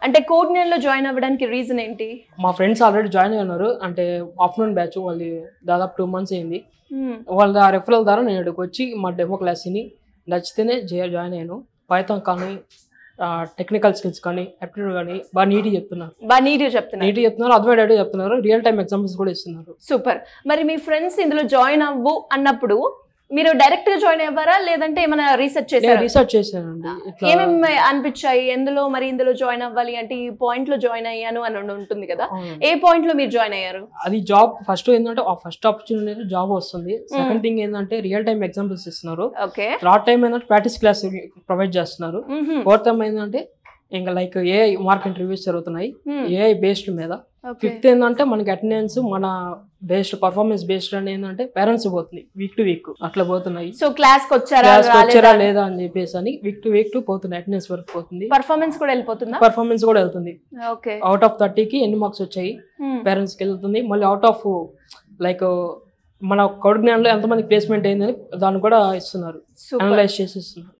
అంటే కోడ్నేల్లో జాయిన్ అవ్వడానికి రీజన్ ఏంటి? మా ఫ్రెండ్స్ ఆల్రెడీ జాయిన్ అయినారు. అంటే ఆఫ్టర్నూన్ బ్యాచ్ వాళ్ళు దాదాపు 2 months అయింది. వాళ్ళ రెఫరల్ ద్వారా నేను ఇక్కడికి వచ్చి మా డెమో క్లాస్ని నచ్చితేనే జాయిన్ అయ్యాను. పైథాన్ కానీ టెక్నికల్ స్కిల్స్ కానీ యాప్టిట్యూడ్ కానీ బాగా నీట్గా చెప్తున్నారు, అర్థమయ్యేటట్టు చెప్తున్నారు, రియల్ టైమ్ ఎగ్జాంపుల్స్ కూడా ఇస్తున్నారు. సూపర్. మరి మీ ఫ్రెండ్స్ ఇందులో జాయిన్ అవ్వు అన్నప్పుడు మీరు డైరెక్ట్ గా జాయిన్ అవ్వారా లేదంటే ఏమైనా రీసెర్చ్ చేశారా? రీసెర్చ్ చేశానండి. ఏమేమి అనిపించాయి? మరి ఇందులో జాయిన్ అవ్వాలి అంటే ఈ పాయింట్ లో జాయిన్ అయ్యాను అని ఉంటుంది కదా, ఏ పాయింట్ లో మీరు జాయిన్ అయ్యారు? అది జాబ్ ఫస్ట్ ఏంటంటే ఫస్ట్ ఆపర్చునిటీ జాబ్ వస్తుంది. సెకండ్ థింగ్ ఏంటంటే రియల్ టైమ్ ఎగ్జాంపుల్స్ ఇస్తున్నారు. థర్డ్ టైం ఏంటంటే ప్రాక్టీస్ క్లాస్ ప్రొవైడ్ చేస్తున్నారు. ఫోర్త్ టైం ఏంటంటే ఇంకా లైక్ ఏఐ మార్కెట్ రివ్యూస్ జరుగుతున్నాయి ఏఐ బేస్డ్ మీద. ఫిఫ్త్ ఏంటంటే మనకి అటెండెన్స్ మన బేస్డ్ పర్ఫార్మెన్స్ బేస్డ్ అని ఏంటంటే పేరెంట్స్ పోతుంది వీక్ టు వీక్ అట్లా పోతున్నాయి. సో క్లాస్ కి వచ్చారా లేదా అని చెప్పేసి అని వీక్ టు పోతుంది, అటెండెన్స్ వరకు పోతుంది, పర్ఫార్మెన్స్ కూడా వెళ్తుంది. అవుట్ ఆఫ్ 30కి ఎన్ని మార్క్స్ వచ్చాయి పేరెంట్స్ కి వెళ్తుంది. మళ్ళీ అవుట్ ఆఫ్ లైక్ మన కోడ్ జ్ఞానంలో ఎంతమంది ప్లేస్మెంట్ అయిందని దాన్ని కూడా ఇస్తున్నారు, అనలైజ్ చేసి ఇస్తున్నారు.